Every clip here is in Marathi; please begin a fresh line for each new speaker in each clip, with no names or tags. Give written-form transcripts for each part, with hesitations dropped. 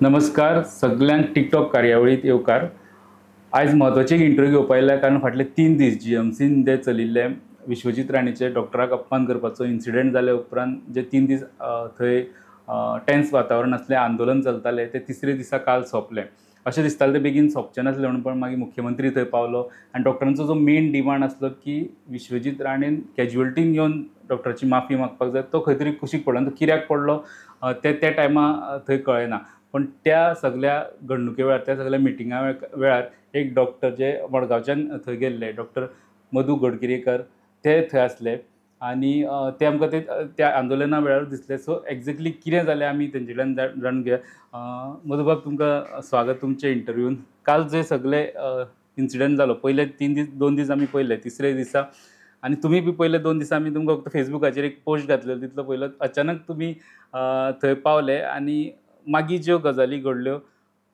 नमस्कार सगळ्यांक टिकटॉक कार्यावळीत येवकार. आज महत्वाचे एक इंटरव्यू घेवपा आयला कारण फाटले 3 दीस जीएमसीन जे चलिल्ले विश्वजीत राणेचे डॉक्टराक अपमान करपाचो इन्सिडेंट जाले उपरांत जे 3 दीस थंय टेन्स वातावरण आसलें, आंदोलन चलतालें, ते तिसरे दिसा काल सोंपलें. अशें दिसतालें ते बेगीन सोंपचें नासलें म्हणून, पण मागीर मुख्यमंत्री थंय पावलो आनी डॉक्टरांचो जो मेन डिमांड आसलो की विश्वजीत राणेन कॅज्युअल्टीन येवन डॉक्टराची माफी मागपाक जाय, तो खंय तरी कुशीक पडलो आनी तो कित्याक पडलो ते त्या टायमा थंय कळना. पण त्या सगळ्या घडणुके वेळार, त्या सगळ्या मिटिंगा वेळार एक डॉक्टर जे मडगांवच्यान थंय गेल्ले, डॉक्टर मधू गडकिरेकर, ते थंय आसले आनी ते आमकां त्या आंदोलना वेळार दिसले. सो एक्झॅक्टली कितें जालें आमी तेंचे कडल्यान जाणून घेवया. मधू बाब, तुमकां स्वागत तुमच्या इंटरव्यून. काल जे सगळे इन्सिडंट जालो, पयले 2 दीस आमी पळयले, तिसरे दिसा आनी तुमी बी पयले 2 दिसा आमी तुमकां फक्त फेसबुकाचेर एक पोस्ट घातलेलो तितलो पयलो. अचानक तुमी थंय पावले आनी मागीर ज्यो गजाली घडल्यो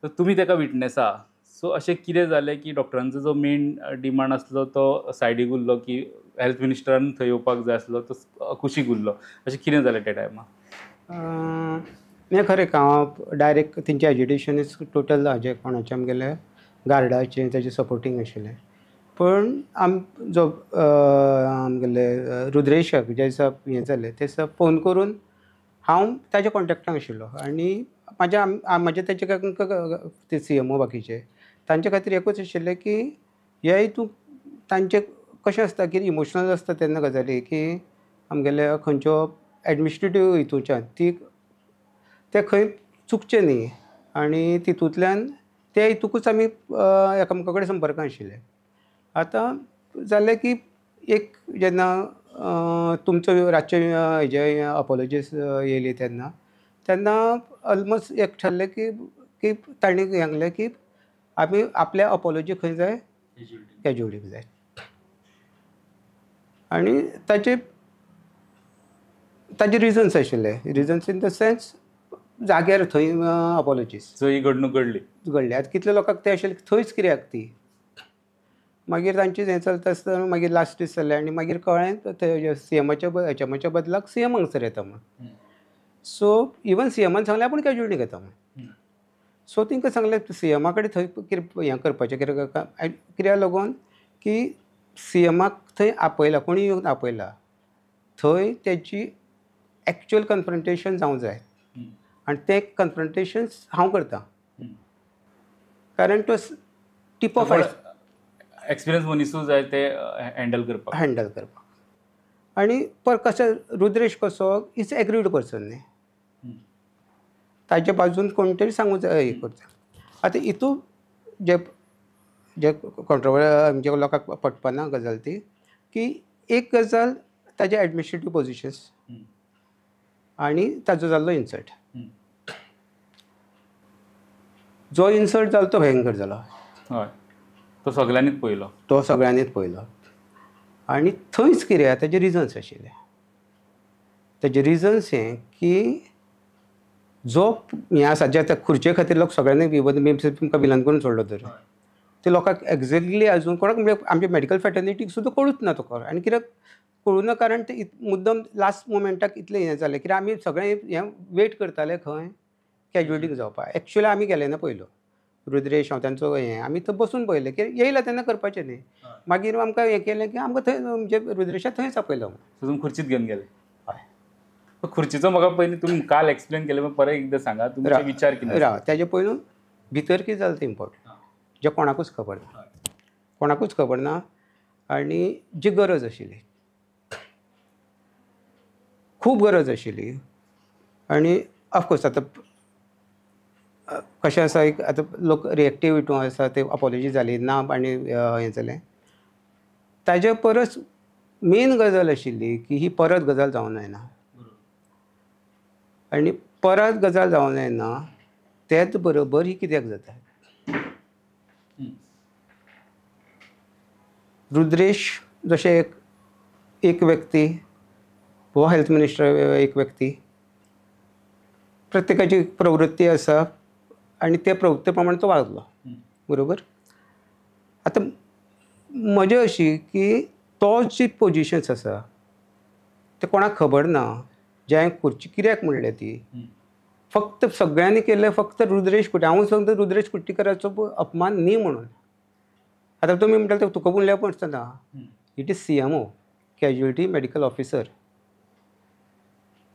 तर तुमी ताका विटनेस आहा. सो अशें कितें जालें की डॉक्टरांचो जो मेन डिमांड आसलो तो सायडीक उरलो, की हेल्थ मिनिस्टरान थंय येवपाक जाय आसलो तो कुशीक उरलो, अशें कितें जालें त्या टायमार?
हें खरें हांव डायरेक्ट तेंचें एज्युटेशनच टोटल हाजें कोणाचें आमगेलें गार्डाचें तेजें सपोर्टींग आशिल्लें. पण जो आमगेले रुद्रेशाक जे दिसा हें जालें ते दिसा फोन करून हांव ताज्या कॉन्टेक्टान आशिल्लो आनी म्हाजे तेजे ते CMO बाकीचे तांचे खातीर एकूच आशिल्लें की ह्या हितून तांचें कशें आसता की इमोशनल आसता तेन्ना गजाली की आमगेले खंयच्यो एडमिनिस्ट्रेटीव हितूच्यान ते खंय चुकचे न्ही आनी तितूंतल्यान ते हितूकूच आमी एकामेका कडेन संपर्कांत आशिल्ले. आतां जालें की एक जेन्ना तुमचो रातचे हेजे अपॉलॉजीस येयली तेन्ना ऑलमोस्ट एक ठरलें की तांणी सांगलें की आमी आपल्या अपॉलॉजी खंय जाय, कॅज्युअल्टीक जाय. आनी ताजे रिजन्स आशिल्ले, रिजन्स इन द सेन्स जाग्यार थंय अपॉलॉजीस
सो ही घडणूक
घडली. आतां कितले लोकांक ते आशिल्ले थंयच कित्याक ती मागीर तांचें हें चलता आसतना मागीर लास्ट दीस जालें आनी मागीर कळ्ळें CMच्या बदलाक CM हांगसर येता म्हणून. सो इवन CMन सांगलें आपूण कॅज्युअल्टीक येता म्हणून. सो तेंकां सांगलें CMा कडेन थंय कितें हें करपाचें कित्याक लागून की CMाक थंय आपयला, कोणी येवन आपयला, थंय तेची एक्चुअल कन्फ्रंटेशन जावंक जाय आनी तें कन्फ्रंटेशन हांव करतां कारण तो टीप ऑफ
एक्सपिरियन्स मनीसूच जाय ते हँडल करपाक.
आनी कशें रुद्रेश कसो इज एग्रीड पर्सन न्ही, ताजे बाजून कोण तरी सांगूंक जाय हें करता. आतां हितून जे कॉन्ट्रोवर्सी म्हणजे लोकांक पटपना गजाल ती की एक गजाल ताजे एडमिनिस्ट्रेटीव पोजिशन्स आनी ताजो जाल्लो इन्सल्ट. जो इन्सल्ट जालो तो भयंकर जालो.
हय, तो सगळ्यांनीच पळयलो.
आनी थंयच कितें ताजे रिजन्स आशिल्ले. ताजे रिजन्स हें की जो हें आसा जे आतां खुर्चे खातीर लोक सगळ्यांनी तुमकां विलन करून सोडलो तर ते लोकांक एक्झॅक्टली आजून कोणाक म्हणजे आमच्या मेडिकल फॅटर्निटीक सुद्दां कळूच ना तो आणि कित्याक कळूना कारण ते मुद्दम लास्ट मोमेंटाक इतलें हें जालें कित्याक आमी सगळें हें वेट करताले खंय कॅज्युअल्टीक जावपाक. एक्चुअली आमी गेले ना पयलो रुद्रेश हांव तांचो हें आमी थंय बसून पळयलें की येयला तेन्ना करपाचें न्ही. मागीर आमकां हें केलें की आमकां थंय म्हणजे रुद्रेशा थंयच आपयलो.
तुमी खुर्चीत घेवन गेले? हय. खुर्चीचो म्हाका पयलीं तुमी काल एक्सप्लेन केलें, परत एकदां सांगा तुमचे विचार कितें.
तेजे पयलू भितर कितें जालें तें इम्पॉर्टंट, जें कोणाकूच खबर ना आनी जी गरज आशिल्ली, खूब गरज आशिल्ली. आनी ऑफकोर्स आतां कशें आसा एक आतां लोक रिएक्टीव हितून आसा ते अपॉलॉजी जाली ना आनी हें जालें. ताजे परस मेन गजाल आशिल्ली की ही परत गजाल जावं जायना आनी परत गजाल जावं जायना. तेच बरोबर ही कित्याक जाता. रुद्रेश जशें एक व्यक्ती, हो हेल्थ मिनिस्टर एक व्यक्ती, प्रत्येकाची प्रवृत्ती आसा आनी त्या प्रवृत्ती प्रमाणे तो वागलो बरोबर. आतां मजा अशी की तो जी पोजिशन्स आसा ते कोणाक खबर ना जे हांवें खुर्ची कित्याक म्हणले ती फक्त सगळ्यांनी केलं फक्त रुद्रेश कुट्टी. हांव सांगता रुद्रेश कुट्टीकराचो अपमान न्ही म्हणून. आतां तुमी म्हणटा ते तुका म्हणल्यार पण आसतना it is CMO, casualty medical officer,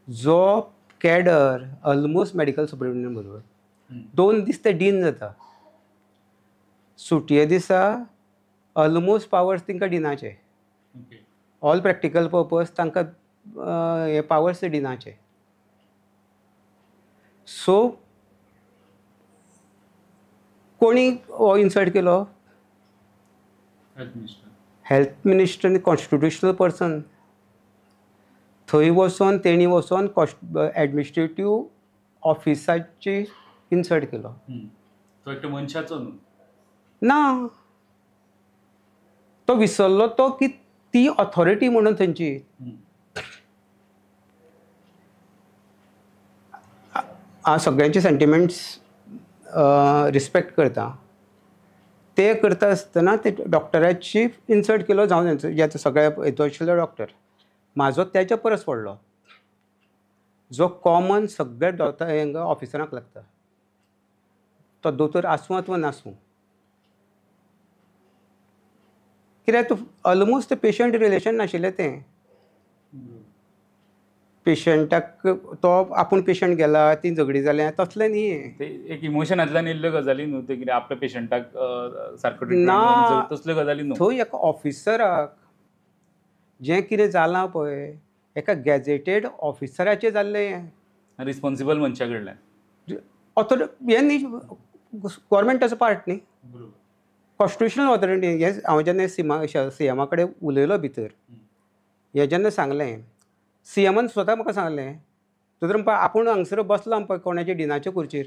जो कॅडर ऑलमोस्ट मेडिकल सुपरिटेंडंट बरोबर 2 दीस ते डीन जाता. सुटये दिसा ऑलमोस्ट पावर्स तांकां डिनाचे. ऑल प्रॅक्टिकल पर्पज तांकां हे पावर्स डिनाचे. सो कोणी हो इन्सल्ट केलो? Health minister constitutional person. थंय वचोन तेणी वचोन एडमिनिस्ट्रेटीव ऑफिसाची इन्सल्ट केलो.
तो एकटो मनशाचो न्हू
ना, तो विसरलो तो की ती ऑथॉरिटी म्हणून थंयची. हांव सगळ्यांचे सेंटिमेंट्स रिस्पेक्ट करता. ते करता आसतना ते डॉक्टराची इन्सल्ट केलो जावन जे सगळ्या हेतू आशिल्लो डॉक्टर. म्हाजो त्याच्या परस व्हडलो जो कॉमन सगळ्या ऑफिसरांक लागता. तो दोतोर आसूं अथवा नासूं. कित्याक ऑलमोस्ट पेशंट रिलेशन नाशिल्लें तें. पेशंटाक तो आपूण पेशंट गेला ती झगडी जालें तसलें न्ही.
ते एक इमोशनांतल्यान येयल्ल्यो गजाली न्हू ते कितें आपल्या पेशंटाक सारको
ना,
ट्रिटमेंट तसल्यो गजाली न्हू.
थंय एका ऑफिसराक जें कितें जालां पळय एका गॅजेटेड ऑफिसराचें जाल्लें.
रिस्पॉन्सिबल मनशा कडल्यान
हें न्ही गव्हर्मेंटाचो पार्ट न्ही. Constitutional authority. हें हांव जेन्ना CMA कडेन उलयलो भितर हें जेन्ना सांगलें CMान स्वता म्हाका सांगलें तूं जर आपूण हांगसर बसला पळय कोणाच्या डिनाच्या खुर्चीर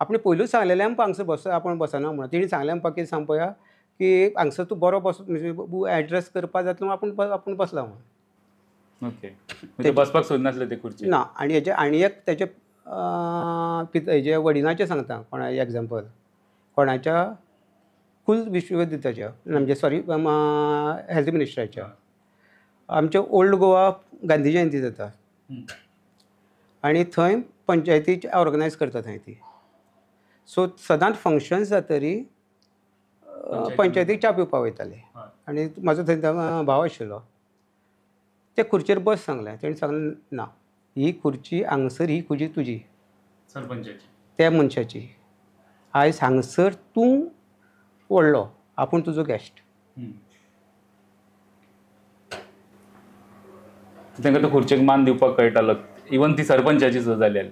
आपण पयलूच सांगलेलें हांगसर आपूण बसना म्हणून. तेणी सांगलें म्हाका कितें सांग पळया की हांगसर तूं बरो बस एड्रेस करपा जाता आपूण बसला म्हणून.
ओके बसपाक सोदनासले ते खुर्ची
ना. आनी आनी एक तेजे हेजे वडिलांचें सांगता. कोणा एग्जाम्पल कोणाच्या कुल विश्वविद्यालयाच्या म्हणजे सॉरी हेल्थ मिनिस्टराच्या आमच्या ओल्ड गोवा गांधी जयंती जाता आनी थंय पंचायती ऑर्गनायज करता थंय ती. सो सदांच फंक्शन्स जातरी पंचायतीक च्या पिवपा वयताले. आनी म्हाजो थंय भाव आशिल्लो. ते खुर्चेर बस सांगलें. तेणी सांगलें ना ही खुर्ची हांगसर ही खुर्ची तुजी
सरपंचाची
त्या मनशाची. आयज हांगसर तूं व्हडलो आपूण तुजो गॅस्ट.
तांकां तो खुर्चेक मान दिवपाक कळटालो इवन ती सरपंचाची सुद्दां जाली.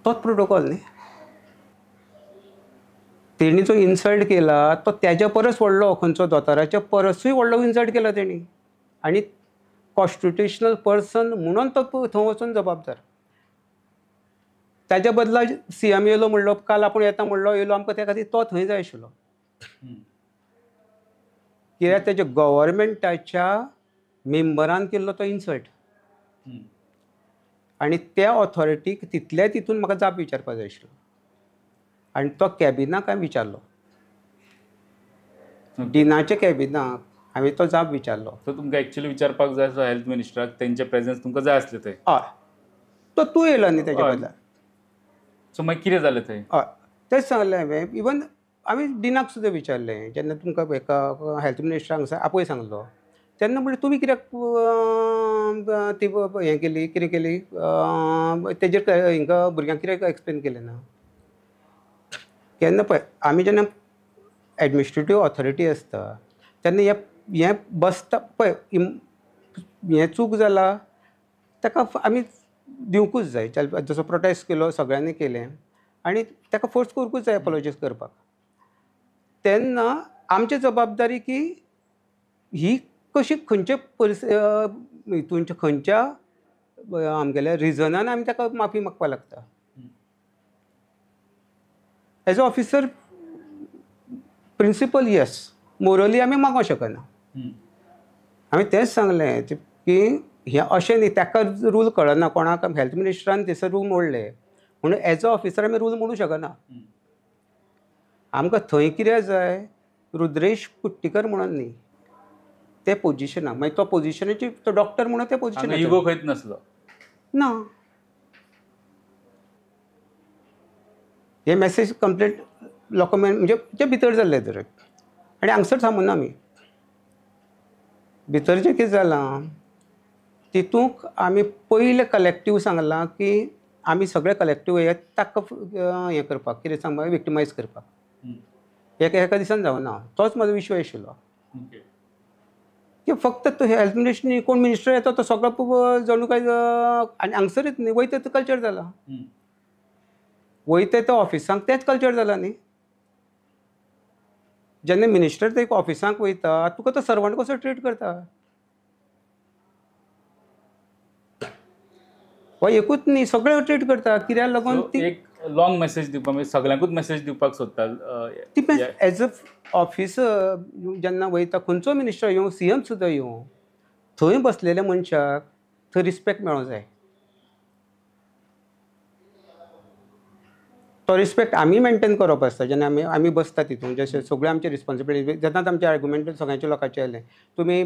तोच प्रोटोकॉल न्ही. तेणी जो इन्सल्ट केला तो त्याच्या परस व्हडलो खंयचो दोतोराच्या परसूय व्हडलो इन्सल्ट केला तेणी. आनी कॉन्स्टिट्युशनल पर्सन म्हणून तो थंय वचून जबाबदार. ताच्या बदला CM येयलो म्हणलो काल आपूण येता म्हणलो येयलो आमकां त्या खातीर तो थंय जाय आशिल्लो. कित्याक तेच्या गव्हर्मेंटाच्या मेंबरान केल्लो तो इन्सल्ट आनी त्या ऑथॉरिटीक तितल्या तितून म्हाका जाप विचारपाक जाय आशिल्लो. आनी तो कॅबिनाक हांवें विचारलो. डिनाच्या कॅबिनाक हांवें तो जाप विचारलो.
सो तुमकां एक्चुअली विचारपाक जाय असो हेल्थ मिनिस्टराक तेंचे प्रेझन्स तुमकां जाय आसले थंय.
हय तो तूं येयलो न्ही तेच्या बदला.
सो मागीर कितें जालें थंय?
हय तेच सांगलें हांवें. इवन हांवें डिनाक सुद्दां विचारलें जेन्ना तुमकां हेका हेल्थ मिनिस्टराक आपय सांगलो तेन्ना म्हणलें तुमी कित्याक ती हें केली कितें केली तेजेर हिंकां भुरग्यांक कित्याक एक्सप्लेन केलें ना. केन्ना पळय आमी जेन्ना एडमिनिस्ट्रेटीव ऑथॉरिटी आसता तेन्ना हें बसता पळय हें चूक जाला ताका आमी दिवंकूच जाय. जसो प्रोटेस्ट केलो सगळ्यांनी केलें आनी ताका फोर्स करूंकूच जाय एपोलॉजायज करपाक. तेन्ना आमची जबाबदारी की ही कशी खंयचे हितूंच्या खंयच्या आमगेल्या रिजनान आमी ताका माफी मागपाक लागता. As a officer principal yes morally आमी मागोवंक शकना. हांवें तेंच सांगलें की हें अशें न्ही ताका रूल कळना कोणाक हेल्थ मिनिस्टरान थंयसर रूल मोडले म्हणून एज अ ऑफिसर आमी रूल म्हणूंक शकना. आमकां थंय कितें जाय रुद्रेश कुट्टीकर म्हणून न्ही ते पोजिशनाक मागीर तो पोजिशनाची तो डॉक्टर म्हणून ते पोजिशन
इगो खंयच नासलो
ना. हे मॅसेज कंप्लीट लोक म्हणजे ते भितर जाल्ले तर आनी हांगसर थांबून आमी भितर जें कितें जालां तितूंक आमी पयले कलेक्टीव सांगलां की आमी सगळे कलेक्टीव हे ताका हें करपाक कितें सांग विक्टिमायज करपाक एका दिसान जावना तोच म्हाजो विशय आशिल्लो की फक्त तो हेल्थ मिनिस्ट्री कोण मिनिस्टर येता तो सगळो जणू काय आनी हांगसरूच न्ही वयता तो कल्चर जाला वयता तो ऑफिसांक तेच कल्चर जाला न्ही जेन्ना मिनिस्टर ते ऑफिसांक वयता तुका तो सर्वंट कसो ट्रीट करता हो एकूच न्ही सगळे ट्रीट करता कित्याक लागून ती
एक लॉंग मेसेज दिवपाक म्हणजे सगळ्यांकूच मेसेज दिवपाक सोदता
ती एज अ ऑफिसर जेन्ना वयता खंयचो मिनिस्टर येवं CM सुद्दां येवं थंय बसलेल्या मनशाक थंय रिस्पेक्ट मेळोंक जाय तो रिस्पेक्ट आमी मेंटेन करप आसता जेन्ना आमी बसता तितून जशें सगळे आमचे रिस्पॉन्सिबिलिटी जेन्ना आमचे आर्ग्युमेंट सगळ्यांच्या लोकांचे आयले तुमी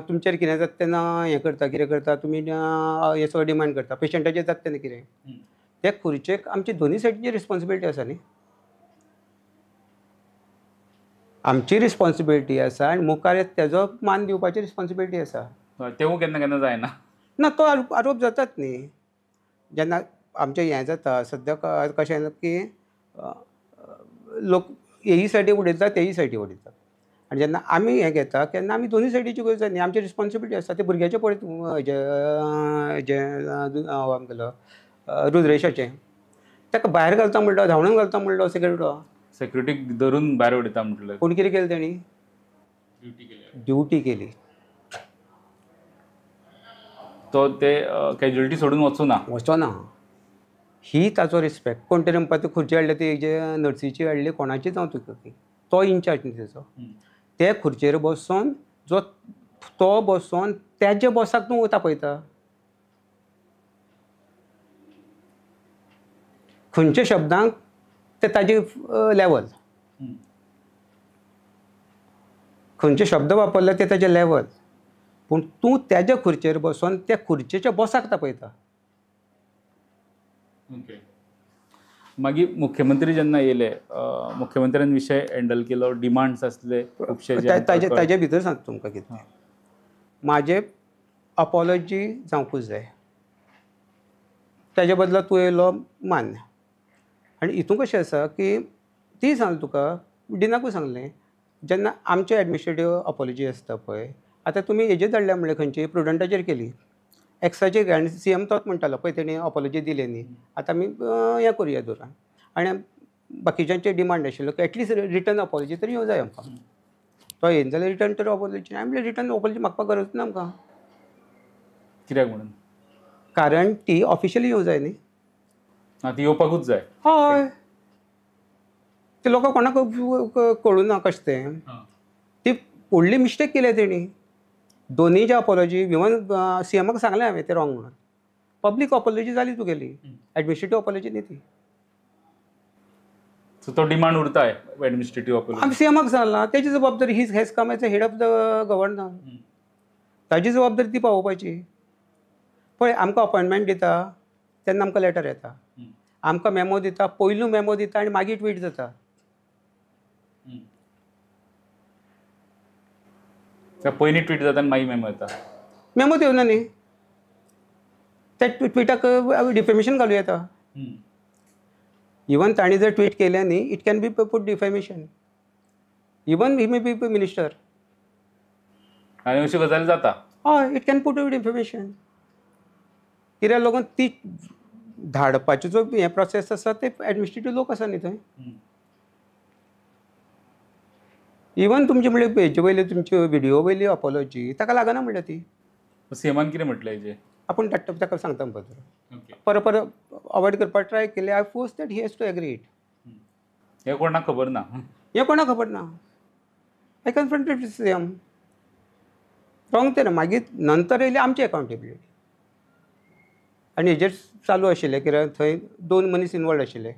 तुमचेर कितें जाता तेन्ना हें करता कितें करता तुमी हें सगळें डिमांड करता पेशंटाचेर जाता तेन्ना कितें ते खुर्चेक आमची दोनी सायडीची रिस्पॉन्सिबिलिटी आसा न्ही आमची रिस्पॉन्सिबिलिटी आसा आनी मुखार तेजो मान दिवपाची रिस्पॉन्सिबिलिटी आसा
तेवूय केन्ना केन्ना जायना
ना तो आरोप जातात न्ही जेन्ना आमचें हें जाता सद्याक कशें की लोक हेय सायडी उडयतात तेय सायडी उडयतात आनी जेन्ना आमी हें घेता तेन्ना आमी दोनी सायडीची गरज न्ही आमची रिस्पॉन्सिबिलिटी आसता ते भुरग्याचे पळय आमगेलो रुद्रेशाचें ताका भायर घालता म्हणलो धांवणूक घालता म्हणलो
सेक्युरिटीक धरून भायर उडयता म्हटलें
कोण कितें केलें तेणी ड्युटी केली
तो ते कॅज्युअलिटी सोडून
वचोना ही ताचो रिस्पेक्ट कोण तरी म्हणपा ती खुर्ची हाडली ती जे नर्सीची हाडली कोणाची जावं तुका ती तो इन्चार्ज न्ही तेजो ते खुर्चेर बसून जो तो बसून तेज्या बॉसाक तूं तापयता खंयच्या शब्दांक ते ताजे लेवल खंयचे शब्द वापरले ते ताजे लेवल पूण तूं तेज्या खुर्चेर बसून त्या खुर्चेच्या बॉसाक तापयता
मागीर मुख्यमंत्री जेन्ना येयले मुख्यमंत्र्यान विशय हँडल केलो डिमांड्स आसले खुबशे
ताजे भितर सांगता तुमकां कितें म्हाजे अपॉलॉजी जावंकूच जाय ताजे बदला तूं येयलो मान्य आनी हितून कशें आसा की ती सांगलें तुका डिनाकूय सांगलें जेन्ना आमचे एडमिनिस्ट्रेटीव अपॉलॉजी आसता पळय आतां तुमी हेजेर धाडल्या म्हणलें खंयची प्रुडंटाचेर केली एक्साचेर आनी CM तोच म्हणटालो पळय तेणी अपॉलॉजी दिली न्ही आतां आमी हें करुया धरून आनी बाकीच्यांचे डिमांड आशिल्लो की एटलिस्ट रिटर्न अपॉलॉजी तरी येवं जाय आमकां तो येयना जाल्यार रिटर्न तर अपॉलॉजी आमी रिटर्न अपॉलॉजी मागपाक गरज ना आमकां
कित्याक म्हणून
कारण ती ऑफिशियली येवं जाय न्ही
ती येवपाकूच जाय
हय ते लोकांक कोणाक कळूं ना कशें तें ती व्हडली मिस्टेक केल्या तेणी दोनी जे अपॉलॉजी इवन CMाक सांगलें हांवें ते रॉंग म्हणून पब्लीक अपॉलॉजी जाली तुगेली एडमिनिस्ट्रेटीव अपॉलॉजी न्ही ती
सो तो डिमांड उरता एडमिनिस्ट्रेटीव अपॉलॉजी
आमी CMाक सांगलां तेजी जबाबदारी he's has come as a head of the governor ताजी जबाबदारी ती पावोवपाची पळय आमकां अपॉयंटमेंट दिता तेन्ना आमकां लेटर येता आमकां मेमो दिता पयलू मेमो दिता आनी मागीर ट्वीट जाता
पयलीं ट्वीट जाता आनी मागीर मेमो येता
मेमो येवना न्ही त्या ट्विटाक डिफेमेशन घालूं येता इवन ताणी जर ट्वीट केलें न्ही it can be put defamation even he may be minister
आनी अश्यो गजाली जाता
हय इट कॅन पूट डिफेमेशन कित्याक लागून ती धाडपाचो जो हें प्रोसेस आसा ते एडमिनिस्ट्रेटीव लोक आसा न्ही थंय इवन तुमचे म्हणल्यार हेजे वयले तुमचे व्हिडियो वयली अपॉलॉजी ताका लागना म्हणल्यार ती
CMान कितें म्हटलें हेजें
आपूण धाडटा ताका सांगता परत परत अवॉयड करपाक ट्राय केले I force that he has to agree it
हें कोणाक खबर ना
हें कोणाक खबर ना आय कन्फ्रंटेड CM रॉंग ते ना मागीर नंतर येयली आमची अकावंटेबिलिटी आनी हेजेर चालू आशिल्लें कित्याक थंय 2 मनीस इनवॉल्ड आशिल्ले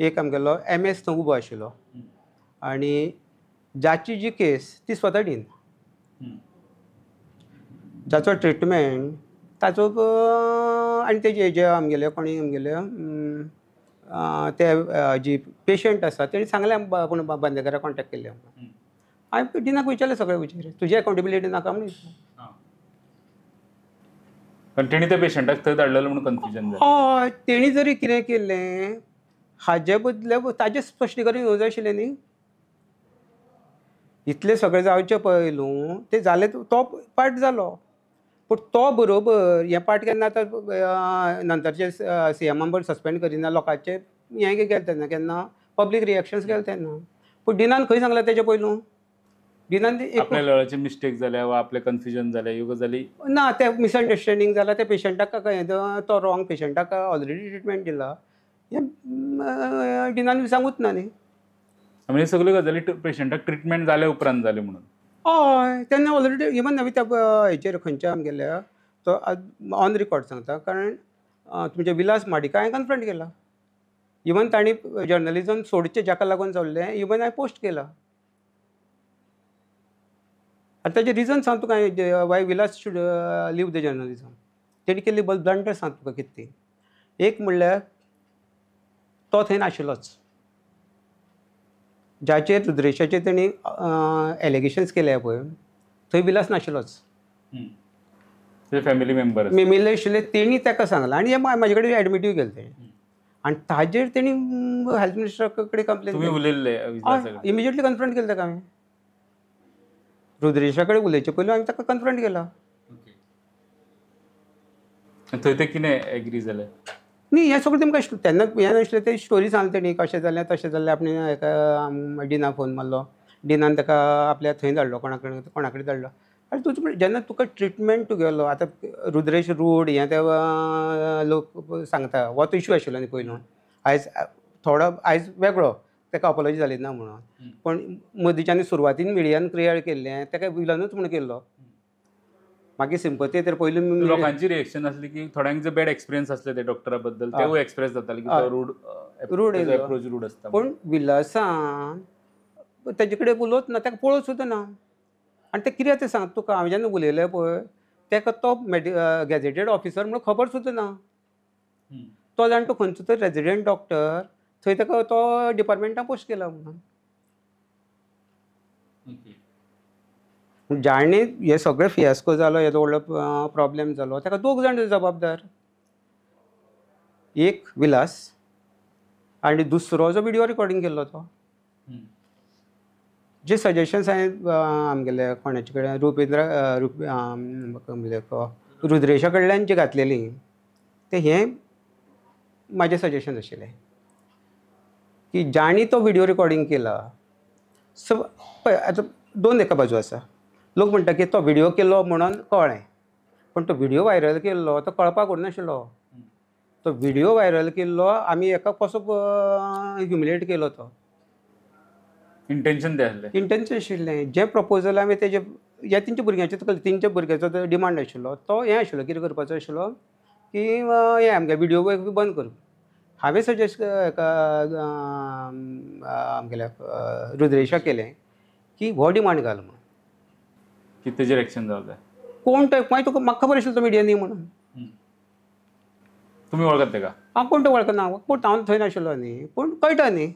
एक आमगेलो MS थंय उबो आशिल्लो आनी जाची जी केस ती स्वता डीन जाचो ट्रिटमेंट ताचो आनी तेजे हेजे आमगेले कोणी आमगेले ते जी पेशंट आसा तेणी सांगलें पूण बांदेकाराक कॉन्टॅक्ट केल्ले म्हणून. हांवें डिनाक विचारलें सगळें विचार तुजी अकावंटेबिलिटी नाका म्हणून.
कारण तेणी त्या पेशंटाक थंय धाडलेलो म्हणून कन्फ्युजन जालें.
हय तेणी जरी कितें केलें हाजे बदले ताजें स्पश्टीकरण येवं जाय आशिल्लें न्ही. इतलें सगळें जावचे पयलू तें जालें तो पार्ट जालो पूण तो बरोबर हें पार्ट केन्ना आतां नंतरचे CM बरोबर सस्पेंड करिना लोकांचे हें गेले तेन्ना केन्ना पब्लीक रिएक्शन्स गेले तेन्ना. पूण डिनान खंय सांगलें तेच्या पयलू डिनान
आपल्या लेवलाचे मिस्टेक जाल्या वा आपले कन्फ्युजन जालें ह्यो गजाली
ना ते मिसअंडरस्टँडींग जाला त्या पेशंटाक तो रॉंग पेशंटाक ऑलरेडी ट्रिटमेंट दिला हें डिनान सांगूच ना न्ही.
म्हणजे सगल्यो गजाली पेशंटाक ट्रिटमेंट जाल्या उपरांत जाल्यो म्हणून.
हय तेन्ना ऑलरेडी इवन हांवें त्या हेचेर खंयच्या आमगेल्या तो ऑन रिकॉर्ड सांगता कारण तुमचे विलास माडिका हांवें कन्फ्रंट केला. इवन तांणी जर्नलिझम सोडचें जाका लागून जाल्लें इवन हांवें पोस्ट केला. आनी ताजें रिजन सांग तुका why Vilas should leave the journalism. तेणी केल्ली ब्लंडर सांग तुका कितें ती. एक म्हणल्यार तो थंय नाशिल्लोच. ज्याचेर रुद्रेशाचेर तेणी एलिगेशन्स केल्या पळय थंय विलास नाशिल्लोच.
फॅमिली मेंबर
मेमिल्ले आशिल्ले तेणी ताका सांगलां आनी म्हाजे कडेन एडमिट्यूय केलें तेणी आनी ताजेर तेणी हेल्थ मिनिस्टरा कडेन कंप्लेन
तुम्ही उलयल्ले
इमिजिएटली कन्फ्रंट केलें ताका हांवें. रुद्रेशा कडेन उलयचे पयलीं हांवें ताका कन्फ्रंट केला.
थंय ते कितें एग्री जालें
न्ही हें सगळें तेमकां तेन्ना हें नाशिल्लें तें स्टोरी सांगलें तेणी कशें जालें तशें जालें. आपणें हेका डिनाक फोन मारलो डिनान ताका आपल्या थंय धाडलो कोणा कडेन धाडलो. आनी तुजे जेन्ना तुका ट्रिटमेंट गेलो आतां रुद्रेश रूड हें ते लोक सांगता हो तो इश्यू आशिल्लो न्ही पयलू. आयज थोडो आयज वेगळो ताका अपॉलॉजी जाली ना म्हणून पण मदींच्यान सुरवातीन मिडियान क्रिएट केल्लें ताका विलनूच म्हणून केल्लो. मागीर सिंपती तर पयलीं
लोकांची रिएक्शन आसली की थोड्यांक जे बॅड एक्सपिरियन्स आसले ते डॉक्टरा बद्दल तेवूय एक्सप्रेस जाताले की तो रूड एप्रोच रूड आसता.
पूण विलासान तेजे कडेन उलोवच ना ताका पळोवच सुद्दां ना. आनी तें कितें तें सांग तुका हांवें जेन्ना उलयलें पळय ताका तो गॅजेटेड ऑफिसर म्हणून खबर सुद्दां ना. तो जाण तो खंयचो तरी रेजिडेंट डॉक्टर थंय ताका तो डिपार्टमेंटान पोस्ट केला म्हणून. जाणी हे सगळें फियास्को जालो येदो व्हडलो प्रॉब्लेम जालो ताका दोग जाण जबाबदार. एक विलास आनी दुसरो जो व्हिडिओ रिकॉर्डिंग केल्लो तो. जे सजेशन्स हांवें आमगेले कोणाचे कडेन रुद्रेशा कडल्यान जी घातलेली ते हें म्हाजें सजेशन आशिल्लें की जाणी तो व्हिडिओ रिकॉर्डिंग केला. सो पळय आतां दोन एका बाजू आसा. लोक म्हणटा की तो व्हिडिओ केलो म्हणून कळ्ळें पण तो व्हिडिओ व्हायरल केल्लो तो कळपाक उरनाशिल्लो. तो व्हिडिओ व्हायरल केल्लो आमी एका कसो ह्युमिलेट केलो तो
इंटेंशन तें आसलें.
इंटेंशन आशिल्लें जें प्रपोजल हांवें तेजे ह्या तेंच्या भुरग्यांचे तेंच्या भुरग्याचो तो डिमांड आशिल्लो तो हें आशिल्लो कितें करपाचो आशिल्लो की हें आमगे व्हिडिओ बंद कर. हांवें सजेस्ट आमगेल्या रुद्रेशा केलें की हो डिमांड घाल म्हणून
की तेजेर एक्शन जावं जाय.
कोण तो मागीर तुका म्हाका खबर आशिल्लो तो मिडिया न्ही म्हणून.
तुमी वळखता तेका?
हांव कोण तो वळखना पूण हांव थंय नाशिल्लो न्ही पूण कळटा न्ही.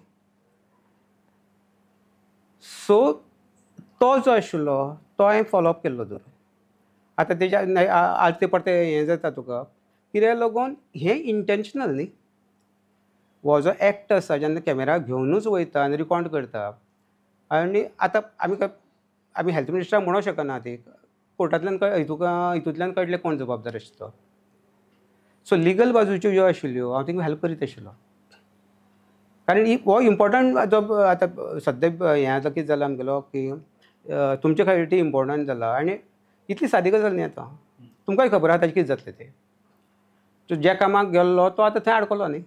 सो तो जो आशिल्लो तो हांवें फॉलोअप केल्लो धरून. आतां तेज्या आज ते परते हें जाता तुका कित्याक लागून हें इंटेंशनल न्ही. हो जो एक्ट आसा जेन्ना कॅमेरा घेवनूच वयता आनी रिकॉर्ड करता आनी आतां आमी हेल्थ मिनिस्टराक म्हणूंक शकना ती कोर्टांतल्यान हितूंतल्यान कळटलें कोण जबाबदार आशिल्लो. सो लिगल बाजूच्यो ज्यो आशिल्ल्यो हांव तिंका हेल्प करीत आशिल्लो कारण हो इम्पॉर्टंट जो आतां सद्या हें आतां कितें जालां आमगेलो की तुमचे खातीर इम्पॉर्टंट जाला आनी इतली सादी गजाल न्ही आतां. तुमकांय खबर आहा ताजें कितें जातलें तें. तो ज्या कामाक गेल्लो तो आतां थंय आडकलो न्ही.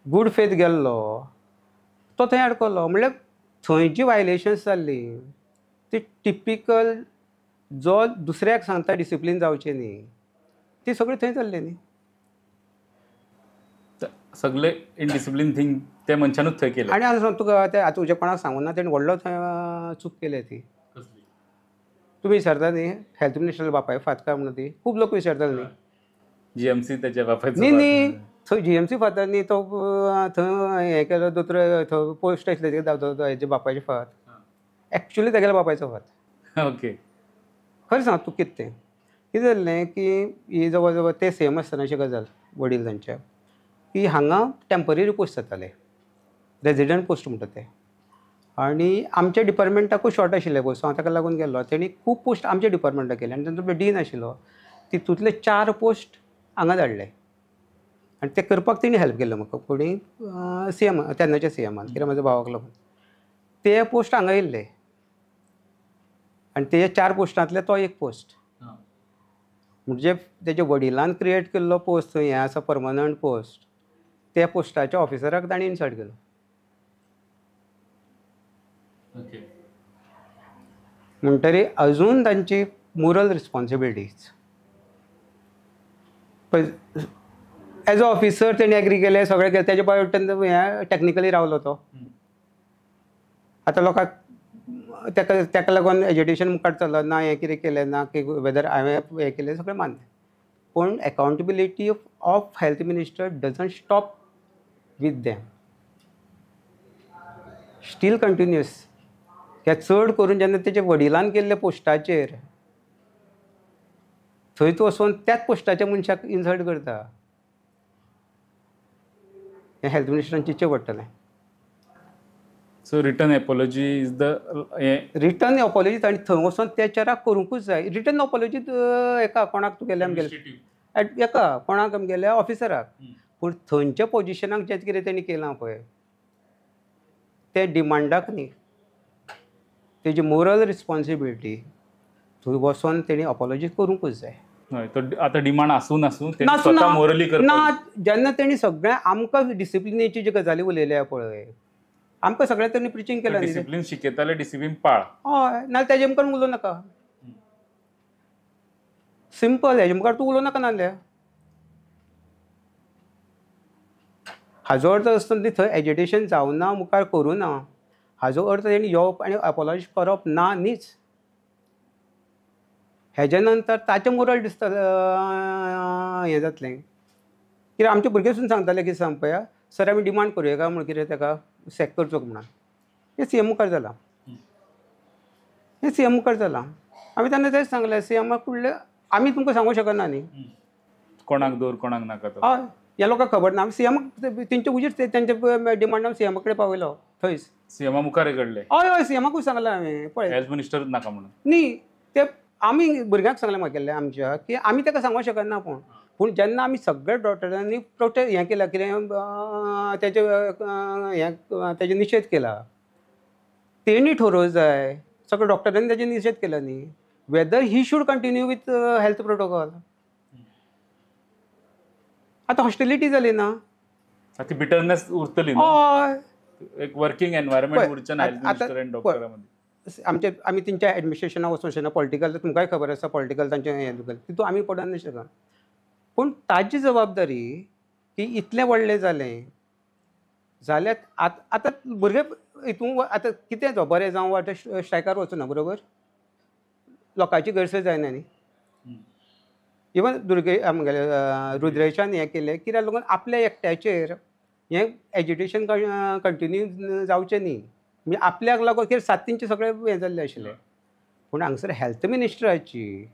गूड फेथ गेल्लो तो थंय आडकलो म्हणल्यार थंय जी वायलेशन्स जाल्ली ती टिपिकल जो दुसऱ्याक सांगता डिसिप्लीन जावचें न्ही ती सगळी थंय जाल्ली न्ही.
सगळे इनडिसिप्लीन थिंग त्या मनशानूच थंय केलें.
आनी हांव तुका तें आतां तुज्या कोणाक सांगूना तेणें व्हडलो थंय चूक केली ती. तुमी विचारता न्ही हेल्थ मिनिस्टर बापाय फातकार म्हणून ती खूब लोक विचारताले न्ही.
GMC त्याच्या बापायचो
न्ही थंय GMC फातरनी तो थंय हें केलो दोतोर थंय पोस्ट आसले ते हेजे बापायचे फात एक्चुली तेगेल्या बापायचो फात.
ओके.
खरें सांग तूं कितें तें कितें जाल्लें की ही जवळ जवळ ते सेम आसतनाची गजाल वडील तांच्या की हांगा टेम्पररी पोस्ट जाताले रेजिडंट पोस्ट म्हणटा ते आनी आमच्या डिपार्टमेंटाकूय शॉर्ट आशिल्ले पोस्ट. हांव ताका लागून गेल्लो. तेणी खूब पोस्ट आमच्या डिपार्टमेंटाक केले आनी तांचो डीन आशिल्लो तितूंतले 4 पोस्ट हांगा धाडले आनी ते करपाक तेणी हेल्प केलो म्हाका कोणी CM तेन्नाच्या CMान कित्याक म्हज्या भावाक लागून ते पोस्ट हांगा येयल्ले आनी ते 4 पोस्टांतले तो एक पोस्ट म्हणजे तेच्या वडिलान क्रिएट केल्लो पोस्ट हें आसा परमनंट पोस्ट त्या पोस्टाच्या ऑफिसराक ताणी इन्सर्ट केलो.
ओके.
म्हणटरी अजून तांची मोरल रिस्पॉन्सिबिलिटीज पळय एज अ ऑफिसर तेणी एग्री केलें सगळें केलें तेजे बाबतींत हें टॅक्निकली रावलो तो. आतां लोकांक ताका लागून एज्युकेशन मुखार चलना ना हें कितें केलें ना की वेदर हांवें हें केलें सगळें मान्य पूण accountability of health minister doesn't stop with them still continuous. हे चड करून जेन्ना तेच्या वडिलान केल्ल्या पोस्टाचेर थंय तूं वचून त्याच पोस्टाच्या मनशाक इन्सल्ट करता हें हेल्थ मिनिस्टरान चिंतचें पडटलें.
So written apology is the
written apology आनी थंय वचून त्या चेराक करूंकूच जाय. रिटर्न अपॉलॉजी एका कोणाक तुगेले आमगेले एका कोणाक आमगेल्या ऑफिसराक पूण थंयच्या पोजिशनाक जें कितें तेणी केलां पळय ते डिमांडाक न्ही तेजी मोरल रिस्पॉन्सिबिलिटी थंय वचोन तेणी अपॉलॉजी करूंकूच जाय.
हय तो आतां डिमांड आसून स्वता मोरली करता
ना जेन्ना तेणी सगळ्या आमकां डिसिप्लिनेची ज्यो गजाली उलयल्या पळय आमकां सगळ्या तरेन प्रिचींग केलां.
डिसिप्लीन शिकयताले डिसिप्लीन पाळ.
हय नाल्यार तेजे मुखार उलोवं नाका. सिंपल हेजे मुखार तूं उलोवं नाका नाल्या. हाजो अर्थ आसता थंय एज्युकेशन जावना मुखार करूं ना हाजो अर्थ तेणी येवप आनी अपॉलॉजी करप ना न्हीच. हेजे नंतर ताचें मोरल दिसता हें जातलें कित्याक आमचे भुरगे सुद्दां सांगताले कितें सांग पळया सर आमी डिमांड करूया काय म्हण कितें ताका सॅक करचो म्हणून हें CM मुखार जालां. हें CM मुखार जालां. आमी तेन्ना तेंच सांगलें CMाक फुडलें आमी तुमकां सांगूं शकना न्ही
कोणाक दवर कोणाक नाका तो.
हय ह्या लोकांक खबर ना. आमी CMाक तेंचे उजीर तेंचे डिमांड आमी CMा कडेन पावयलो थंयच.
CMा मुखार घडले.
हय हय CMाकूच सांगलां हांवें पळय
हेल्थ मिनिस्टरूच नाका म्हणून
न्ही ते आमी भुरग्यांक सांगलें म्हागेलें आमच्या की आमी ताका सांगूंक शकना पूण जेन्ना आमी सगळ्या डॉक्टरांनी हें केलां कितें तेजे हें तेजे निशेध केला तेणी ठरोवंक जाय. सगळ्या डॉक्टरांनी तेजे निशेध केला न्ही weather he should continue with health protocol. आतां हॉस्टिलिटी जाली ना
ती बिटरनेस उरतली.
हय
एक वर्किंग एनवायरमेंट उरचें ना हेल्थ मिनिस्टर आनी डॉक्टरा मदीं.
आमी तेंच्या एडमिनिस्ट्रेशनाक वचूंक शकना. पॉलिटिकल तुमकांय खबर आसा पॉलिटिकल तांचें हें तितून आमी पडूंक नाही शकना पूण ताजी जबाबदारी की इतलें व्हडलें जालें जाल्यार आतां भुरगे हितून आतां कितें जावं बरें जावं वा स्ट्रायकार वचूं ना बरोबर लोकांची गैरसोय जायना न्ही. इवन आमगेले रुद्रेशान हें केलें कित्याक लागून आपल्या एकट्याचेर हें एज्युकेशन कंटिन्यू जावचें न्ही म्हणजे आपल्याक लागून कितें सातींचें सगळें हें जाल्लें आशिल्लें पूण हांगसर हेल्थ मिनिस्टराची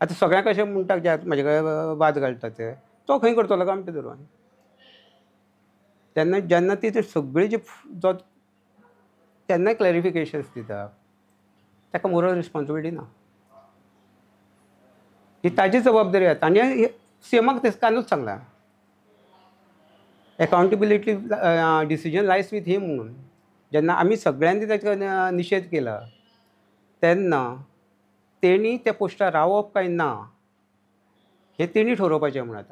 आतां सगळ्यांक अशें म्हणटा जे म्हाजे कडेन वाद घालता ते तो खंय करतलो काय आमच्या धरून तेन्ना जेन्ना ती सगळी जी जो तेन्ना क्लॅरिफिकेशन्स दिता ताका मोरल रिस्पॉन्सिबिलिटी ना. ही ताजी जबाबदारी आसा आनी CMाक तेच कानूच सांगलां एकावंटेबिलिटी डिसिजन लायज वीथ हीम म्हणून. जेन्ना आमी सगळ्यांनी ताका निशेध केला तेन्ना तेणी त्या पोस्टार रावप काय ना हें तेणी ठरोवपाचें म्हणून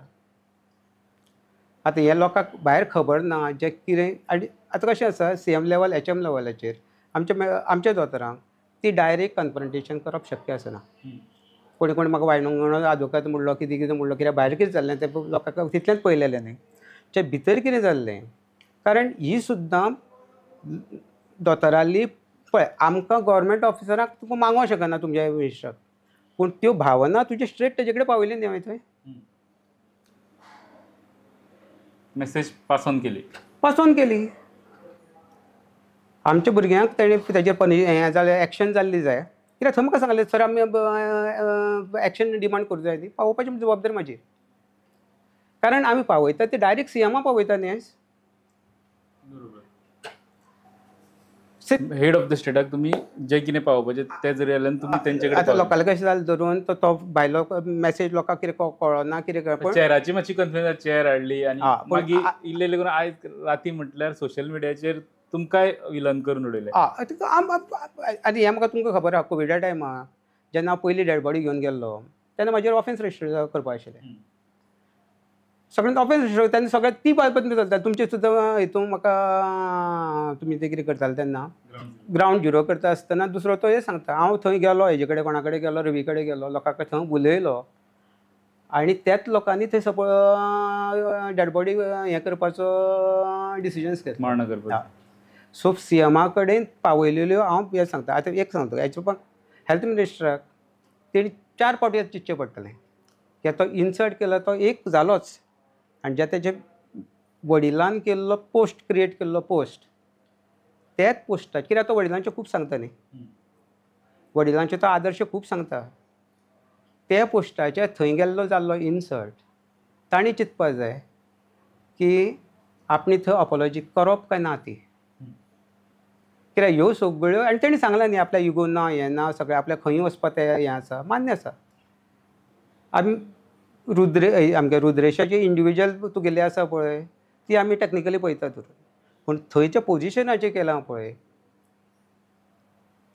आतां हे लोकांक भायर खबर ना जे कितें आनी आतां कशें आसा CM लेवल HM लेवलाचेर आमच्या दोतोरांक ती डायरेक्ट कन्फ्रंटेशन करप शक्य आसना. कोणी म्हाका वायणूंक आदवोगाद म्हणलो कितें म्हणलो कित्याक भायर कितें जाल्लें तें लोकांक तितलेंच पळयलेलें न्ही. चे भितर कितें जाल्लें कारण ही सुद्दां दोतोराली पळय आमकां गव्हर्मेंट ऑफिसराक तुका मागोवंक शकना तुमच्या मिनिस्टराक पूण त्यो भावना तुजे स्ट्रेट तेजे कडेन पावयल्यो न्ही हांवें थंय.
मेसेज पास ऑन केली.
पासोन केली. आमच्या भुरग्यांक तेणें तेजेर हें जालें एक्शन जाल्ली जाय. कित्याक थंय म्हाका सांगलें सर आमी एक्शन डिमांड करूं जाय न्ही, पावोवपाची जबाबदारी म्हाजी. कारण आमी पावयता ते डायरेक्ट सीएमा पावयता न्ही आयज.
हेड ऑफ द स्टेटाक तुम्ही जे कितें पावोवपाचें ते जरी जाल्यार तुमी तेंचे कडेन
आतां लोकांक कशें जालें धरून तो भायलो मॅसेज लोकांक कितें कळना कितें पण
चेराची मातशी कन्फ्युजन चेर हाडली आनी
पूण
मागीर इल्ले करून आयज राती म्हटल्यार सोशल मिडियाचेर तुमकांय विलन करून उडयलें.
आनी हें म्हाका तुमकां खबर आहा कोविडा टायमार जेन्ना हांव पयली डेड बॉडी घेवन गेल्लो तेन्ना म्हाजेर ऑफेन्स रजिस्टर करपा आशिल्लें. सगळ्यांत ऑफेन्स रजिस्टर तेन्ना सगळ्यात ती बाबतींत चलता. तुमचे सुद्दां हितून म्हाका तुमी ते कितें करताले तेन्ना ग्रावंड झिरो करता आसतना दुसरो तो हे सांगता हांव थंय गेलो हेजे कडेन कोणा कडेन गेलो रवी कडेन गेलो लोकांक थंय उलयलो आनी त्याच लोकांनी थंय डेड बॉडी हें करपाचो डिसिजन्स घेतलो
मारणां करपाचें.
सो सीएमा कडेन पावयलेल्यो हांव हें सांगता. आतां एक सांगता हेच्या पण हेल्थ मिनिस्टराक तेणी 4 फावटी चिंतचें पडटलें कित्याक तो इन्सर्ट केलो तो एक जालोच आनी जे तेजे वडिलान केल्लो पोस्ट क्रिएट केल्लो पोस्ट त्याच पोस्टार कित्याक तो वडिलांचें खूब सांगता न्ही वडिलांचे तो आदर्श खूब सांगता त्या पोस्टाचेर थंय गेल्लो जाल्लो इन्सर्ट तांणी चिंतपाक जाय की आपणी थंय अपॉलॉजी करप काय ना ती कित्याक ह्यो सगळ्यो आनी तेणी सांगलां न्ही आपल्या इगो ना हें ना सगळें आपल्या खंय वचपाक तें हें आसा मान्य आसा. आमी आमगे रुद्रेशाचे इंडिविज्युअल तुगेले आसा पळय ती आमी टॅक्निकली पळयतात पूण थंयच्या पोजिशनाचेर केलां पळय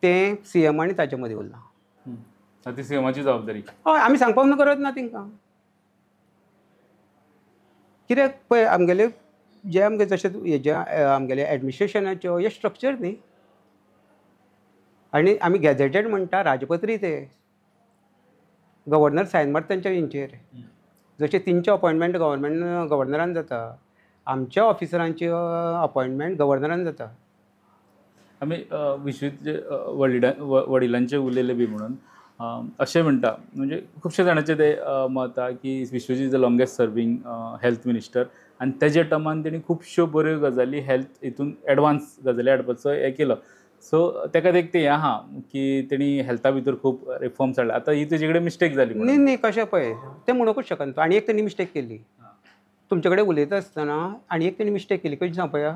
तें सीएमांनी ताचे मदीं उरलां.
ती सीएमाची जबाबदारी.
हय आमी सांगपाक न्हू करत ना तेंकां कित्याक पळय आमगेले जे आमगे जशें हेजे आमगेले एडमिनिस्ट्रेशनाच्यो हे स्ट्रक्चर न्ही आनी आमी गॅझेटेड म्हणटा राजपत्री ते गव्हर्नर सायन मारता तेंच्या हेंचेर जशें तेंचे अपॉयंटमेंट गव्हर्नरान जाता आमच्या ऑफिसरांचे अपॉयंटमेंट गव्हर्नरान जाता.
आमी विश्वीत वडिलांचे उलयले बी म्हणून अशें म्हणटा म्हणजे खुबशे जाणांचें तें मत आसा की Vishwajit is the longest serving health minister आनी तेज्या टर्मान तेणी खुबश्यो बऱ्यो गजाली हेल्थ हितून एडवान्स गजाली हाडपाचो हें केलो. सो तेका एक तें हें आहा की तेणी हेल्था भितर खूब रिफॉर्म्स हाडला. आतां ही तेजे कडेन मिस्टेक जाली
न्ही न्ही कशें पळय तें म्हणूंकूच शकना आनी एक तेणी मिस्टेक केली तुमचे कडेन उलयता आसतना आनी एक तेणी मिस्टेक केली कशी सांग पळया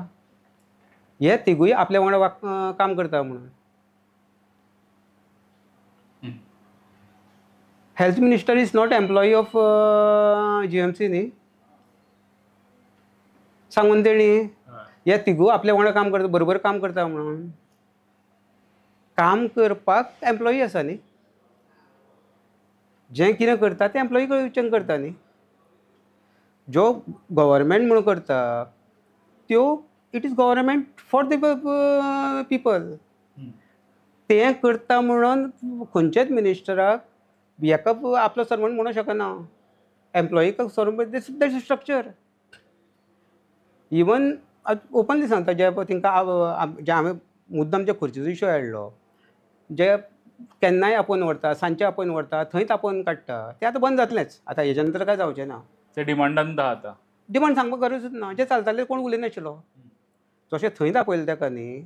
हे तिगूय आपल्या वांगडा काम करता म्हणून. Health minister is not employee of GMC न्ही सांगून तेणी हे तिगू आपल्या वांगडा काम करता बरोबर काम करता म्हणून काम करपाक एम्प्लॉई आसा न्ही जें कितें करता तें एम्प्लॉई कडच्यान करता न्ही जो गव्हर्मेंट म्हणून करता त्यो it is government for the people तें करता म्हणून खंयच्याच मिनिस्टराक हेका आपलो सर्वंट म्हणूंक शकना एम्प्लॉईक servant that's a structure. Even openly सांगता जे तेंकां जे हांवें मुद्दम जे खर्चीचो इशू हाडलो जे केन्नाय आपोवन व्हरता सांजचे आपोवन व्हरता थंयच आपोवन काडटा तें आतां बंद जातलेंच. आतां हेच्या नंतर काय जावचें ना.
ते डिमांडान आहा आतां
डिमांड सांगपाक गरजूच ना जें चलतालें कोण उलयनाशिल्लो जशें थंय आपयलें तेका न्ही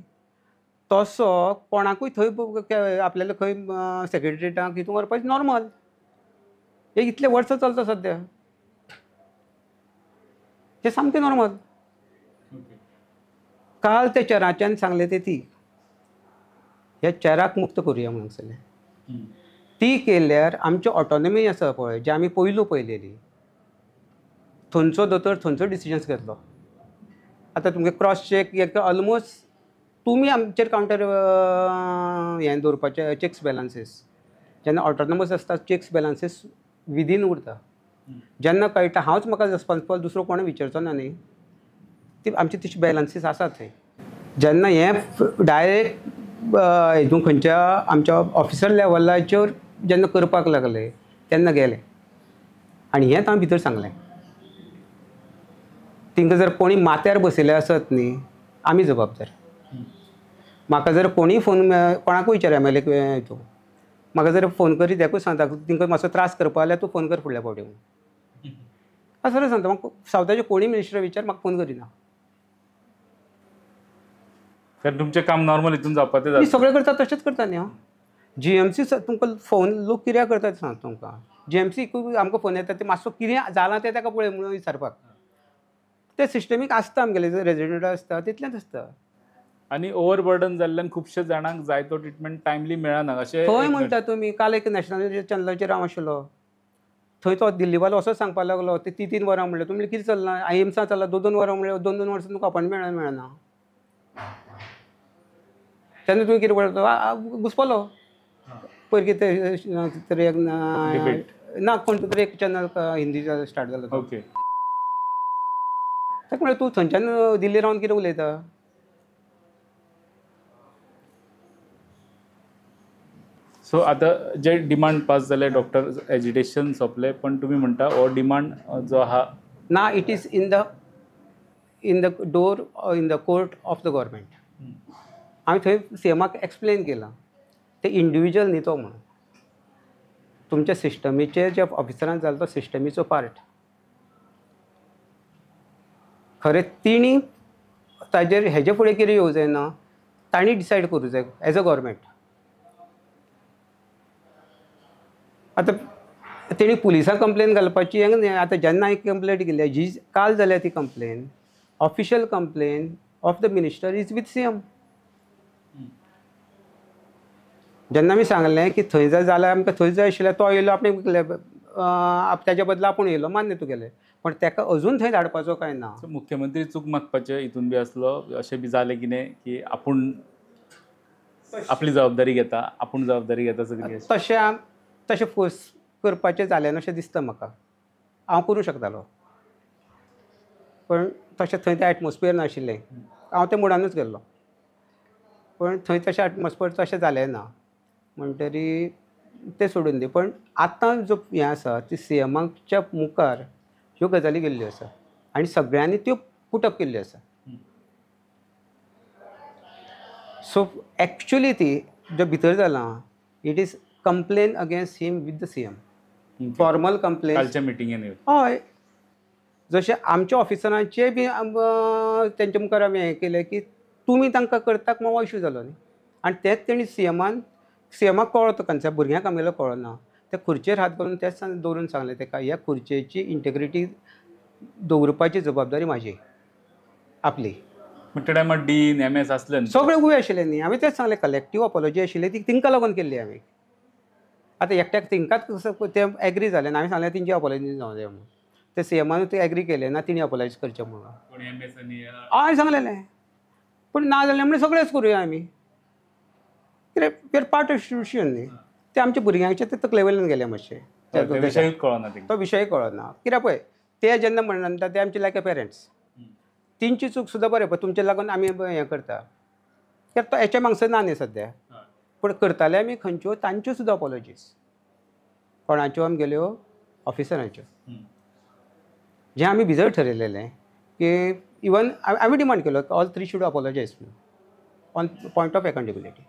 तसो कोणाकूय थंय आपल्याला खंय सेक्रेटरिएटाक हितून व्हरपाचें नॉर्मल हे इतले वर्सां चलता सद्या तें सामकें नॉर्मल. काल ते चेराच्यान सांगलें ते ती ह्या चेराक मुक्त करुया म्हणून सांगलें ती केल्यार आमची ऑटोनॉमी आसा पळय जी आमी पयलेली थंयचो दोतोर थंयचो डिसिजन्स घेतलो. आतां तुमगे क्रॉस चॅक एक ऑलमोस्ट तुमी आमचेर कावंटर हें दवरपाचें चॅक्स बॅलन्सीस जेन्ना ऑटोनॉमस आसता चॅक्स बॅलन्सीस विदीन उरता जेन्ना कळटा हांवच म्हाका रेस्पॉन्सिबल दुसरो कोणें विचारचो ना न्ही ती आमची तशी बॅलन्सीस आसात थंय. जेन्ना हें डायरेक्ट हितून खंयच्या आमच्या ऑफिसर लेवलाचेर जेन्ना करपाक लागले तेन्ना गेले आनी हेंच हांवें भितर सांगलें तिंका जर कोणी माथ्यार बसयले आसत न्ही आमी जबाबदार. म्हाका जर कोणीय फोन कोणाकूय विचार एम एल ए हितून म्हाका जर फोन करीत एकूच सांगता तिंका मातसो त्रास करपा जाल्यार तूं फोन कर फुडल्या फावटी सरळ सांगता म्हाका सावथाचे कोणी मिनिस्टर विचार म्हाका फोन करिना.
कारण तुमचें काम नॉर्मल हितून जावपाचें
मी
जाता.
सगळें करता तशेंच करता न्ही हांव. GMC तुमकां फोन लोक कित्याक करता ते सांगता तुमकां. GMC आमकां फोन येता ते मातसो कितें जालां तें ताका पळय म्हणून विचारपाक. ते सिस्टमीक आसता आमगेले रेजिडेंट आसता तितलेंच आसता.
आनी ओव्हरबर्डन जाल्ल्यान खुबशे जाणांक जाय तो ट्रिटमेंट टायमली मेळना अशें.
थंय म्हणटा तुमी काल एक नॅशनल चॅनलाचेर हांव आशिल्लो. थंय तो दिल्लीवालो असो सांगपाक लागलो ते 3 वरां म्हणलें तुमी कितें चल्लां IMSा चल्लां 2 वरां म्हणलें 2 वर्सां तुमकां अपॉयंटमेंट मेळना. तेन्ना तुवें कितें पळयलो घुसपलो. पयर कितें तरी एक ना कोण तरी एक चॅनल हिंदीचो स्टार्ट जालो तो.
ओके.
ताका म्हणलें तूं थंयच्यान दिल्ली रावन कितें उलयता.
सो आतां जे डिमांड पास जाले डॉक्टर एजिटेशन सोंपलें पण तुमी म्हणटा हो डिमांड जो आहा
ना it is in the door in the court of the government. हांवें थंय CMाक एक्सप्लेन केलां ते इंडिविज्युअल न्ही तो म्हणून. तुमच्या सिस्टमीचे जे ऑफिसरान जालो तो सिस्टमीचो पार्ट. खरें तिणी ताजेर हेजे फुडें कितें येवं जायना तांणी डिसायड करूं जाय एज अ गव्हर्मेंट. आतां तेणी पुलिसांक कंप्लेन घालपाची हें न्ही. आतां जेन्ना हांवें कंप्लेंट केली जी काल जाल्या ती complain official complain of the minister is with CM. जेन्ना आमी सांगलें की थंय जर जाल्यार आमकां थंय जाय आशिल्लें तो येयलो आपण तेज्या बदला आपूण येयलो मान्य तुगेलें पण ताका अजून थंय धाडपाचो काय ना.
सो मुख्यमंत्री चूक मागपाचे हितून बी आसलो अशें बी जालें कितें की आपूण आपली जबाबदारी घेता आपूण जबाबदारी घेता सगळी.
तशें फोर्स करपाचें जालें अशें दिसता म्हाका. हांव करूं शकतालो पण तशें थंय तें एटमॉस्फियर नाशिल्लें. हांव त्या मुडानूच गेल्लो पण थंय तशें एटमॉस्फियर तशें जालें ना. म्हणटरी तें सोडून दी. पण आतां जो हें आसा ती CMाच्या मुखार ह्यो गजाली गेल्ल्यो आसा आनी सगळ्यांनी त्यो पुटअप केल्ल्यो आसा. सो एक्चुली ती जो भितर जालां it is complain against him with the CM. Formal complain
कालच्या मिटिंगेन
हय. जशें आमच्या ऑफिसरांचे बी तेंच्या मुखार आमी हें केलें की तुमी तांकां करताक मागीर इश्यू जालो न्ही. आनी तेच तेणी CMाक कळ्ळो तो कन्सेप्ट भुरग्यांक आमगेलो कळना. त्या खुर्चेर हात घालून तेच दवरून सांगलें ताका ह्या खुर्चेची इंटेग्रिटी दवरपाची जबाबदारी म्हाजी आपली.
त्या टायमार डीन MS आसले न्ही.
सगळे उबे आशिल्ले न्ही. हांवें तेच सांगलें कलेक्टीव अपॉलॉजी आशिल्ली ती तिंका लागून केल्ली हांवें. आतां एकट्याक तिंकाच ते एग्री जालें आनी हांवें सांगलें तेंची अपॉलॉजी जावं जाय म्हणून. ते CMानूय ते एग्री केलें ना तिणी अपॉलॉजी करचें म्हणून. हांवें सांगलेलें पूण ना जालें म्हणजे सगळेंच करुया आमी. कित्याक पार्ट ऑफ इन्स्टिट्यूशन न्ही. ते आमच्या भुरग्यांचे ते तकले वयल्यान गेले मातशें.
विशयूच कळना
तो विशय कळना. कित्याक पळय ते जेन्ना म्हणटा ते आमचे लायक ए पेरंट्स. तेंची चूक सुद्दां बरें पळय तुमचे लागून आमी हें करता. कित्याक तो HM हांगसर ना न्ही सद्या. पूण करताले आमी खंयच्यो तांच्यो सुद्दां अपॉलॉजीज. कोणाच्यो आमगेल्यो ऑफिसरांच्यो. जें आमी भितर ठरयलेलें की इवन आमी डिमांड केलो all 3 should apologise on point of accountability.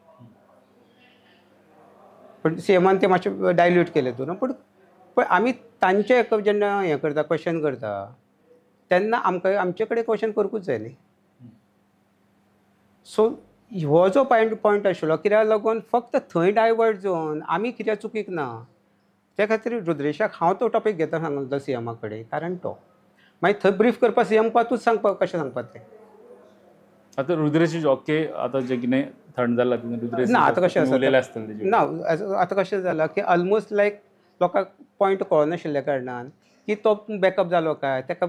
पण CMान ते मातशें डायल्यूट केलें तो पूण आमी तांचे जेन्ना हें करता क्वेश्चन करता तेन्ना आमकां आमचे कडेन क्वेश्चन करूंकूच जाय न्ही. सो हो जो पॉयंट आशिल्लो कित्याक लागून फक्त थंय डायवर्ट जावन आमी कित्याक चुकीक ना त्या खातीर रुद्रेशाक हांव तो टॉपीक घेता सांगलो CMा कडेन कारण तो मागीर थंय ब्रीफ करपाक CM तूंच सांगपाक कशें सांगपाक तें.
आतां रुद्रेश ओके आतां जें कितें थंड जालां रुद्रेश
ना आतां कशें
उलयलें
आसा
आसतलें
ना आतां कशें जालां की ऑलमोस्ट लायक लोकांक पॉयंट कळनाशिल्ल्या कारणान की तो बॅकअप जालो काय ताका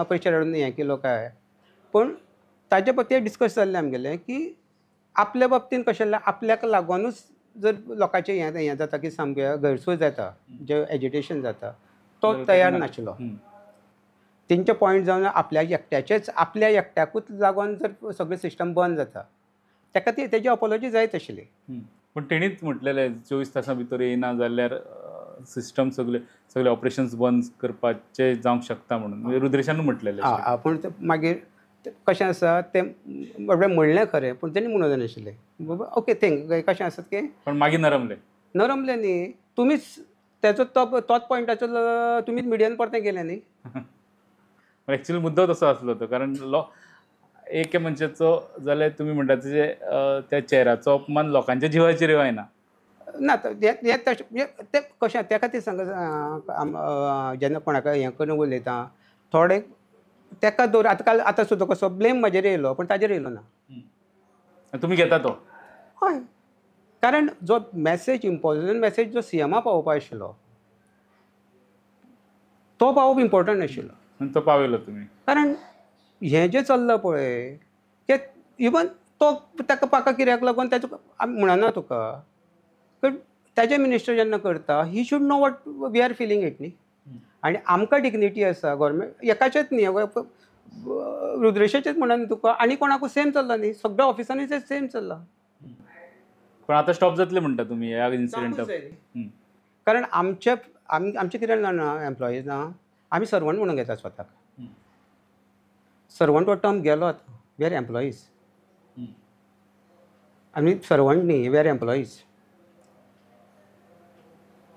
प्रेशर हाडून हें केलो काय. पूण ताजे तें डिस्कस जाल्लें आमगेलें की आपल्या बाबतींत कशें जाल्यार आपल्याक लागूनच जर लोकांचें हें जाता की सामकें गैरसोय जाता जें एजिटेशन जाता तो तयार नाशिल्लो. तेंचे पॉयंट जावन आपल्या एकट्याकूच लागून जर सगळें सिस्टम बंद जाता ताका तेजी अपॉलॉजी जायत आशिल्ली.
पण तेणीच म्हटलेलें 24 तासां भितर येयना जाल्यार सिस्टम सगळे ऑपरेशन्स बंद करपाचे जावंक शकता म्हणून रुद्रेशानूय म्हटलेलें.
पूण मागीर कशें आसा तें म्हणलें खरें पूण तेणी म्हणूं जाय नाशिल्लें. बाबा ओके थिंक कशें आसत की
पण मागीर
नरमलें न्ही तुमीच तेजो तोच पॉयंटाचो तुमीच मिडियान परतें केलें न्ही.
एक्चुअली मुद्दो तसो आसलो तो, कारण एक मनशाचो जाल्यार तुमी म्हणटात जे त्या चेराचो अपमान लोकांच्या जिवाचेर येवना.
ना हें तशें म्हणजे तें कशें त्या खातीर सांग जेन्ना कोणाक हें करून उलयता थोडे तेका दवर आतां सुद्दां कसो ब्लेम म्हाजेर येयलो पूण ताजेर येयलो ना.
तुमी घेता तो.
हय, कारण जो मॅसेज इम्पॉर्टंट मॅसेज जो सीएमा पावोवपा आशिल्लो तो पावोवप इम्पॉर्टंट आशिल्लो.
आनी तो पावयलो तुमी.
कारण हें जें चल्लां पळय तें इवन तो ताका पाका कित्याक लागून ताचो आमी म्हणना तुका पण ताजे मिनिस्टर जेन्ना करता he should know what we are feeling it न्ही. आनी आमकां डिग्निटी आसा गव्हर्मेंट एकाचेच न्ही रुद्रेशाचेच म्हणना तुका आनी कोणाकूय सेम चल्ला न्ही, सगळ्या ऑफिसांनी सेम चल्ला.
पण आतां स्टॉप जातले म्हणटा तुमी ह्या इन्सिडेंटाक.
कारण आमचे कितें जाणा एम्प्लॉईज ना आमी सर्वंट म्हणून घेता स्वताक. सर्वंट हो टर्म गेलो आतां. We are employees. आमी सर्वंट न्ही, वी आर एम्प्लॉईज.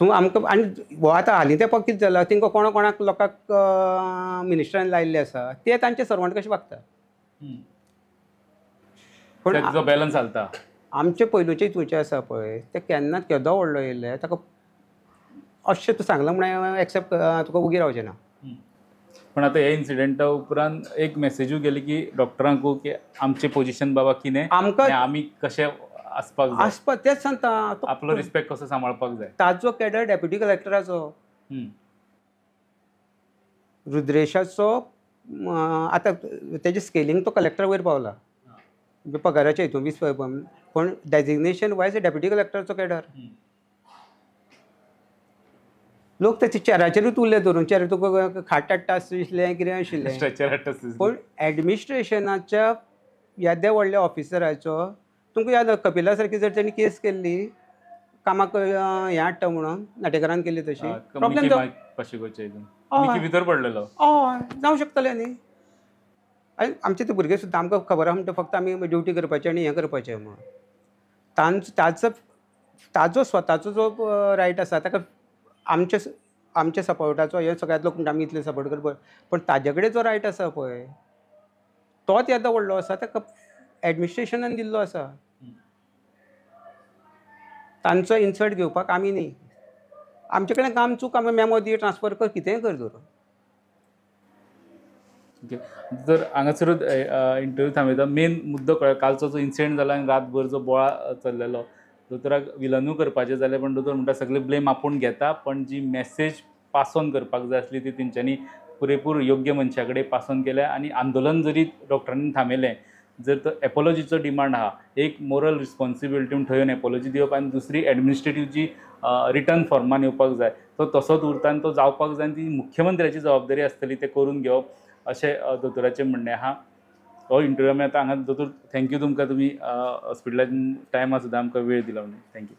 तूं आमकां आनी हो आतां हालीं तेंपाक कितें जालां तिंका कोणाक लोकांक मिनिस्टरान लायिल्ले आसा ते तांचे सर्वंट कशे वागता.
पण जो बॅलन्स घालता
आमचे पयलूचे तुजे आसा पळय ते केन्नाच केदो व्हडलो येयले ताका अशें तूं सांगलां म्हणून एक्सेप्ट तुका उगी रावचें ना.
पण आतां हे इन्सिडेंटा उपरांत एक मेसेजूय गेली की डॉक्टरांकू की आमचें पोजिशन बाबा कितें
आमकां
आमी कशें आसपाक जाय,
आसपा तेच सांगता
आपलो रिस्पेक्ट कसो सांबाळपाक जाय.
ताजो कॅडर डेप्युटी कलेक्टराचो रुद्रेशाचो आतां तेजें स्केलिंग तो कलेक्टर वयर पावला पगाराच्या हितून 20 पण डेजिग्नेशन वायज डेप्युटी कलेक्टराचो कॅडर. लोक त्याच्या चेराचेरूच उरले धरून चेर तुका खाट हाडटा आशिल्लें कितें आशिल्लें
स्ट्रेचर हाडटा
पूण एडमिनिस्ट्रेशनाच्या येद्या व्हडल्या ऑफिसराचो तुमकां याद कपिला सारकी जर तेणी केस केल्ली कामाक हें हाडटा म्हणून नाटेकारान केली तशी प्रॉब्लेम
भितर पडलेलो.
हय जावं शकतलें न्ही. आनी आमचे ते भुरगे सुद्दां आमकां खबर आहा म्हणटा फक्त आमी ड्युटी करपाचें आनी हें करपाचें म्हणून ताजो स्वताचो जो रायट आसा ताका आमच्या सपोर्टाचो हे सगळ्यात लोक म्हणटा आमी इतले सपोर्ट करपा पण ताजे कडेन जो रायट आसा पळय तोच येदो व्हडलो आसा ताका एडमिनिस्ट्रेशनान दिल्लो आसा. तांचो इन्सल्ट घेवपाक आमी न्ही. आमचे कडेन काम चूक आमी मेमो दी ट्रान्सफर कर कितेंय कर धरून.
जर हांगासरूच इंटरव्यू थांबयता मेन मुद्दो कळ्ळो कालचो जो इन्सिडेंट जाला आनी रातभर जो बोळा चल्लेलो दोतोराक विलनूय करपाचें जालें पण दोतोर म्हणटा सगळे ब्लेम आपूण घेता पण जी मॅसेज पास ऑन करपाक जाय आसली ती तेंच्यांनी पुरेपूर योग्य मनशा कडेन पास ऑन केल्या आनी आंदोलन जरी डॉक्टरांनी थांबयलें जर तो एपॉलॉजीचो डिमांड आहा एक मोरल रिस्पॉन्सिबिलिटी म्हूण थंय एपॉलॉजी दिवप आनी दुसरी एडमिनिस्ट्रेटीव जी रिटर्न फॉर्मान येवपाक जाय तो तसोच उरता आनी तो जावपाक जाय आनी ती मुख्यमंत्र्याची जबाबदारी आसतली ते करून घेवप अशें दोतोराचें म्हणणें आहा. हो इंटरव्यू आमी आतां हांगा दोतोर थँक्यू तुमकां तुमी हॉस्पिटलान टायमार सुद्दां आमकां वेळ दिलो म्हणून थँक्यू.